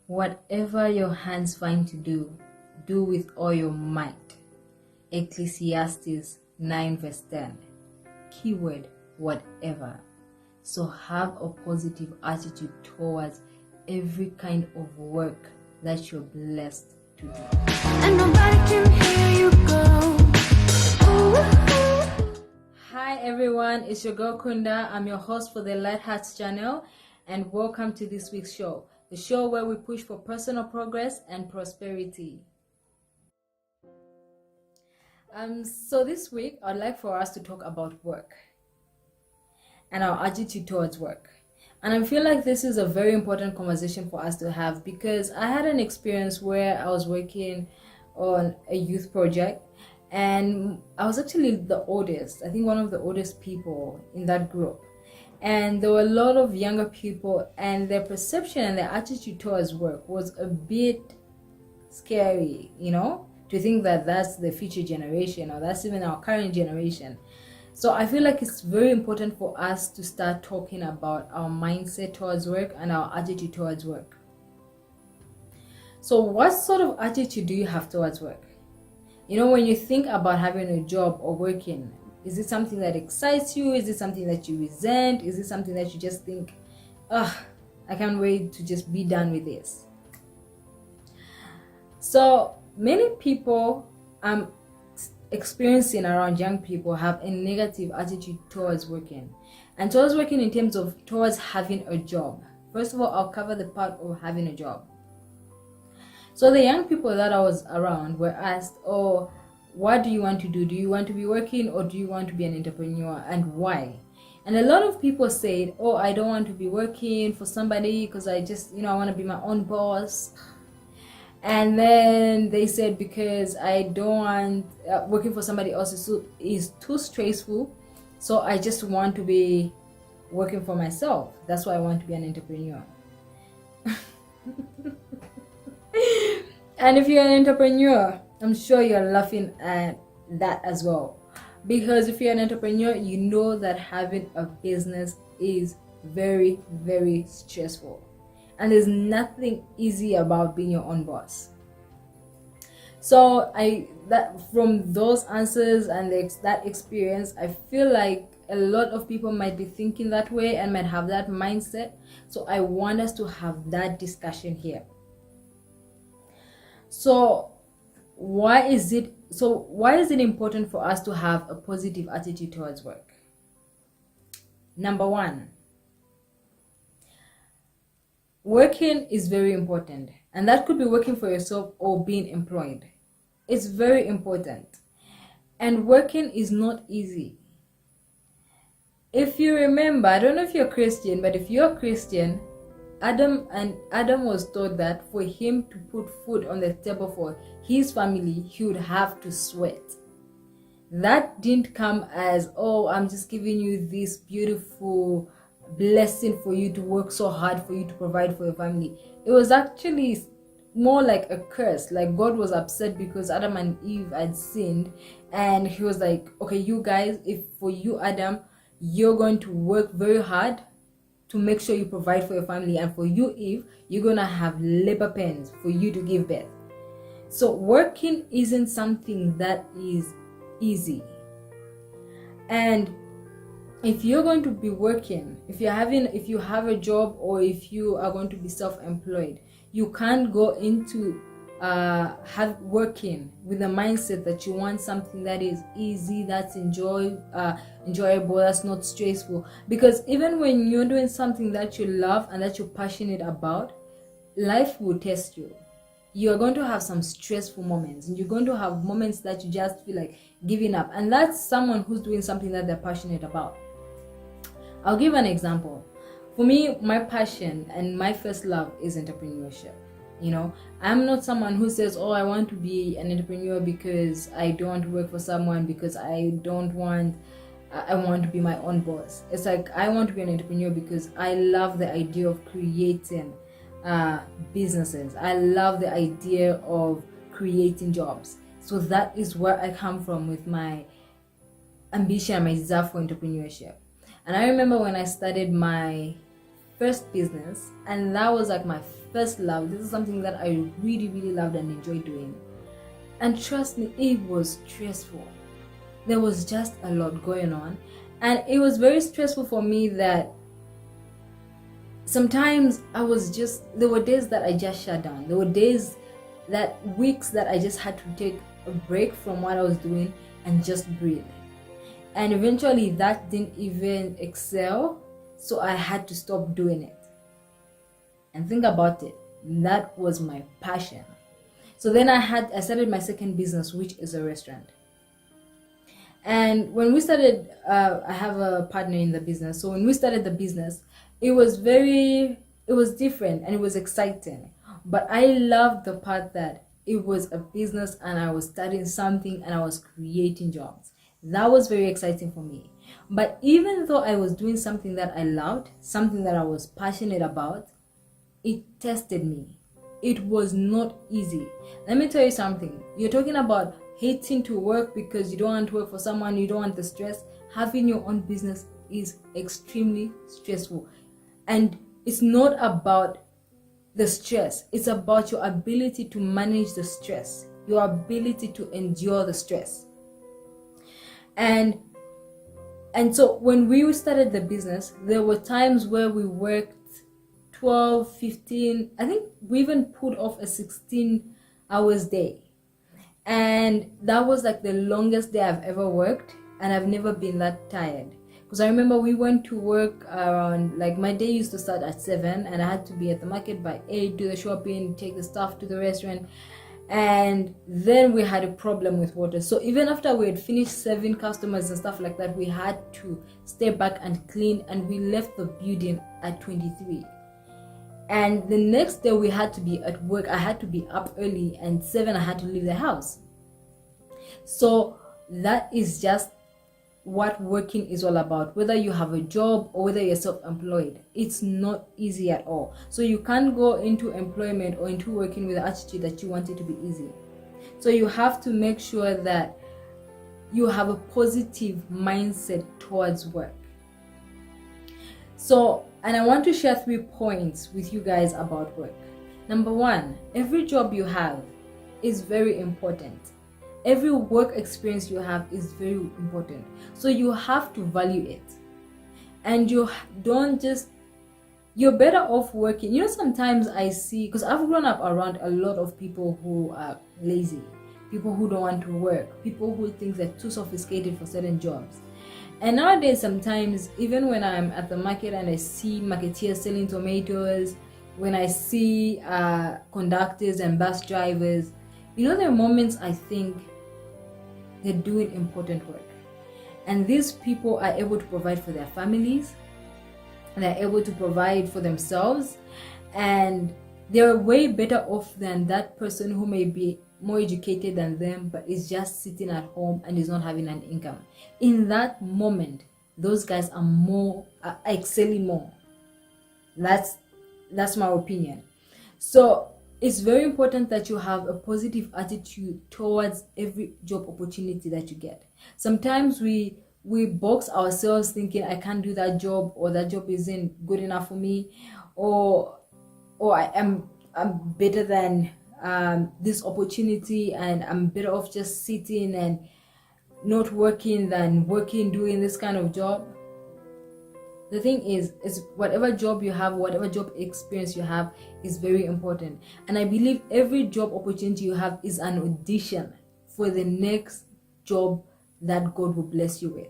Whatever your hands find to do, do with all your might. Ecclesiastes 9 verse 10. Keyword, whatever. So have a positive attitude towards every kind of work that you're blessed to do. And nobody can hear you go. Ooh. Hi everyone, it's your girl Kunda. I'm your host for the Light Hearts channel, and welcome to this week's show, the show where we push for personal progress and prosperity. So this week I'd like for us to talk about work and our attitude towards work. And I feel like this is a very important conversation for us to have, because I had an experience where I was working on a youth project, and I was actually the oldest, I think one of the oldest people in that group. And there were a lot of younger people, and their perception and their attitude towards work was a bit scary, to think that that's the future generation, or that's even our current generation. So I feel like it's very important for us to start talking about our mindset towards work and our attitude towards work. So what sort of attitude do you have towards work? When you think about having a job or working, is it something that excites you? Is it something that you resent? Is it something that you just think, I can't wait to just be done with this? So many people experiencing around young people have a negative attitude towards working, and towards working in terms of towards having a job. First of all, I'll cover the part of having a job. So the young people that I was around were asked, what do you want to do? Do you want to be working, or do you want to be an entrepreneur, and why? And a lot of people said, I don't want to be working for somebody because I just, I want to be my own boss. And then they said, because I don't want working for somebody else is too stressful, so I just want to be working for myself. That's why I want to be an entrepreneur. And if you're an entrepreneur, I'm sure you're laughing at that as well, because if you're an entrepreneur, you know that having a business is very, very stressful. And there's nothing easy about being your own boss. So from those answers and that experience, I feel like a lot of people might be thinking that way and might have that mindset. So I want us to have that discussion here. So why is it important for us to have a positive attitude towards work? Number one, working is very important, and that could be working for yourself or being employed. It's very important, and working is not easy. If you remember, I don't know if you're Christian, but if you're Christian, Adam was told that for him to put food on the table for his family, he would have to sweat. That didn't come as, I'm just giving you this beautiful blessing for you to work so hard for you to provide for your family. It was actually more like a curse. Like God was upset because Adam and Eve had sinned, and he was like, okay, you guys, if for you, Adam, you're going to work very hard to make sure you provide for your family, and for you, Eve, you're gonna have labor pains for you to give birth. So working isn't something that is easy. And if you're going to be working, if you have a job, or if you are going to be self-employed, you can't go into working with the mindset that you want something that is easy, that's enjoyable, that's not stressful. Because even when you're doing something that you love and that you're passionate about, life will test you. You're going to have some stressful moments, and you're going to have moments that you just feel like giving up. And that's someone who's doing something that they're passionate about. I'll give an example. For me, my passion and my first love is entrepreneurship. I'm not someone who says, I want to be an entrepreneur because I don't want to work for someone, because I want to be my own boss. It's like I want to be an entrepreneur because I love the idea of creating businesses. I love the idea of creating jobs. So that is where I come from with my ambition and my desire for entrepreneurship. And I remember when I started my first business, and that was like my first love. This is something that I really, really loved and enjoyed doing. And trust me, it was stressful. There was just a lot going on. And it was very stressful for me that sometimes there were days that I just shut down. There were weeks that I just had to take a break from what I was doing and just breathe. And eventually that didn't even excel, so I had to stop doing it. And think about it, that was my passion. So then I started my second business, which is a restaurant. And when we started, I have a partner in the business. So when we started the business, it was different and it was exciting. But I loved the part that it was a business and I was starting something and I was creating jobs. That was very exciting for me. But even though I was doing something that I loved, something that I was passionate about, it tested me. It was not easy. Let me tell you something. You're talking about hating to work because you don't want to work for someone, you don't want the stress. Having your own business is extremely stressful. And it's not about the stress. It's about your ability to manage the stress, your ability to endure the stress. And so when we started the business, there were times where we worked 12, 15, I think we even put off a 16 hours day. And that was like the longest day I've ever worked, and I've never been that tired. Because I remember we went to work around, like my day used to start at 7 and I had to be at the market by 8, do the shopping, take the stuff to the restaurant. And then we had a problem with water. So even after we had finished serving customers and stuff like that, we had to stay back and clean, and we left the building at 23. And the next day we had to be at work. I had to be up early, and 7 I had to leave the house. So that is just what working is all about. Whether you have a job or whether you're self-employed, it's not easy at all. So you can't go into employment or into working with the attitude that you want it to be easy. So you have to make sure that you have a positive mindset towards work. So, and I want to share 3 points with you guys about work. Number 1, every job you have is very important. Every work experience you have is very important. So you have to value it. And you're better off working. You know, sometimes I see, because I've grown up around a lot of people who are lazy, people who don't want to work, people who think they're too sophisticated for certain jobs. And nowadays, sometimes, even when I'm at the market and I see marketeers selling tomatoes, when I see conductors and bus drivers, you know, there are moments I think they're doing important work. And these people are able to provide for their families, and they're able to provide for themselves, and they're way better off than that person who may be more educated than them but is just sitting at home and is not having an income. In that moment, those guys are excelling more. That's my opinion. So it's very important that you have a positive attitude towards every job opportunity that you get. Sometimes we box ourselves thinking, I can't do that job, or that job isn't good enough for me, or I'm better than this opportunity, and I'm better off just sitting and not working than working doing this kind of job. The thing is whatever job you have, whatever job experience you have is very important. And I believe every job opportunity you have is an audition for the next job that God will bless you with.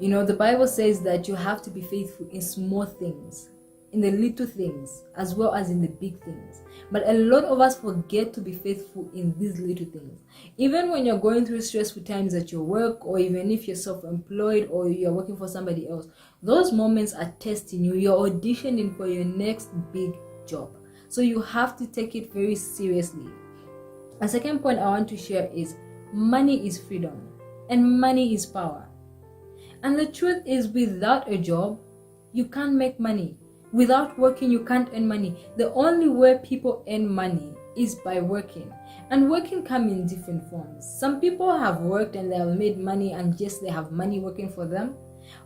You know, the Bible says that you have to be faithful in small things, in the little things, as well as in the big things. But a lot of us forget to be faithful in these little things. Even when you're going through stressful times at your work, or even if you're self-employed or you're working for somebody else, those moments are testing you. You're auditioning for your next big job. So you have to take it very seriously. A second point I want to share is money is freedom and money is power. And the truth is, without a job, you can't make money. Without working, you can't earn money. The only way people earn money is by working. And working comes in different forms. Some people have worked and they have made money, and yes, they have money working for them.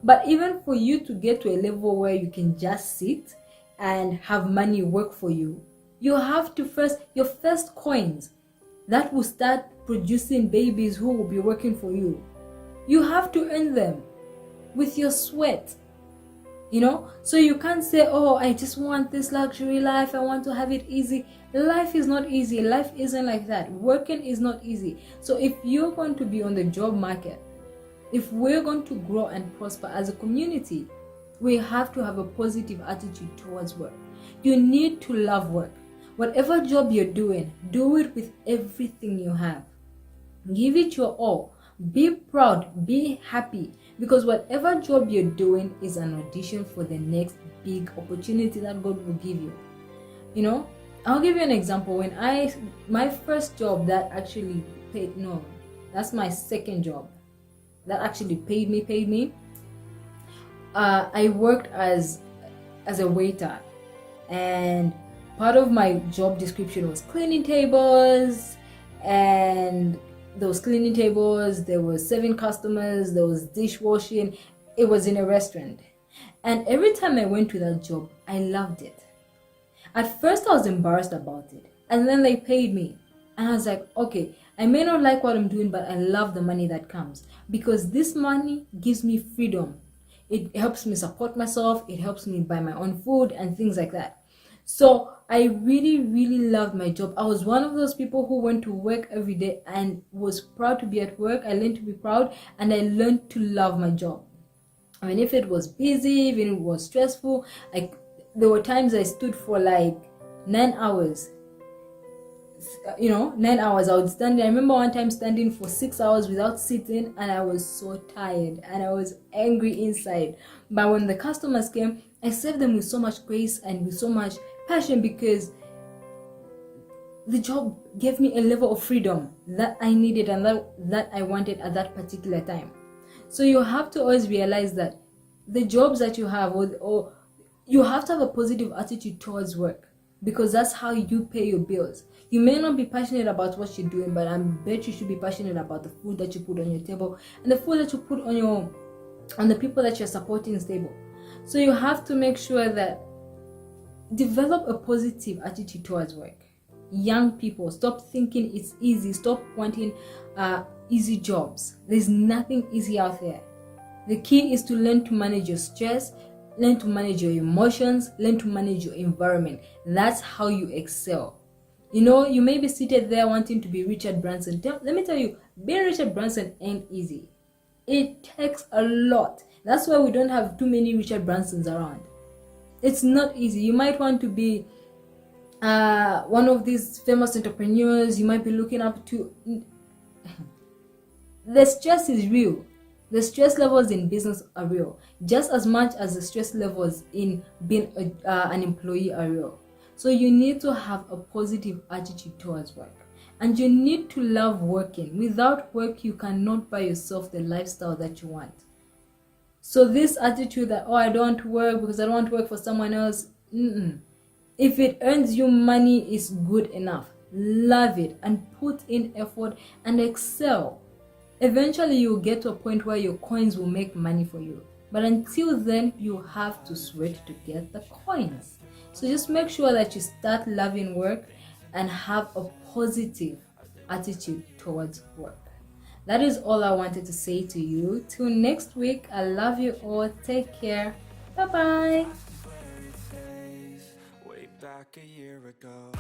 But even for you to get to a level where you can just sit and have money work for you, You have to your first coins that will start producing babies who will be working for you. You have to earn them with your sweat. So you can't say, oh, I just want this luxury life, I want to have it easy. Life is not easy. Life isn't like that. Working is not easy. So if you're going to be on the job market, if we're going to grow and prosper as a community, we have to have a positive attitude towards work. You need to love work. Whatever job you're doing, do it with everything you have. Give it your all. Be proud, be happy, because whatever job you're doing is an audition for the next big opportunity that God will give you. I'll give you an example. My first job that actually paid, no, that's my second job that actually paid me. I worked as a waiter, and part of my job description was cleaning tables, and those cleaning tables, there was serving customers, there was dishwashing. It was in a restaurant, and every time I went to that job, I loved it. At first I was embarrassed about it, and then they paid me, and I was like, okay, I may not like what I'm doing, but I love the money that comes, because this money gives me freedom. It helps me support myself, it helps me buy my own food and things like that. So I really, really loved my job. I was one of those people who went to work every day and was proud to be at work. I learned to be proud, and I learned to love my job. I mean, if it was busy, even if it was stressful, there were times I stood for like 9 hours. 9 hours I would stand. I remember one time standing for 6 hours without sitting, and I was so tired and I was angry inside. But when the customers came, I served them with so much grace and with so much passion, because the job gave me a level of freedom that I needed and that I wanted at that particular time. So you have to always realize that the jobs that you have, or you have to have a positive attitude towards work, because that's how you pay your bills. You may not be passionate about what you're doing, but I bet you should be passionate about the food that you put on your table and the food that you put on the people that you're supporting is table. So you have to make sure that develop a positive attitude towards work. Young people, stop thinking it's easy. Stop wanting easy jobs. There's nothing easy out there. The key is to learn to manage your stress, learn to manage your emotions, learn to manage your environment. That's how you excel. You may be seated there wanting to be Richard Branson. Let me tell you, being Richard Branson ain't easy. It takes a lot. That's why we don't have too many Richard Bransons around. It's not easy. You might want to be one of these famous entrepreneurs. You might be looking up to. The stress is real. The stress levels in business are real, just as much as the stress levels in being an employee are real. So you need to have a positive attitude towards work, and you need to love working. Without work, you cannot buy yourself the lifestyle that you want. So this attitude that, I don't want to work because I don't want to work for someone else, if it earns you money, it's good enough. Love it and put in effort and excel. Eventually you'll get to a point where your coins will make money for you. But until then, you have to sweat to get the coins. So just make sure that you start loving work and have a positive attitude towards work. That is all I wanted to say to you. Till next week, I love you all. Take care. Bye-bye. Way back a year ago.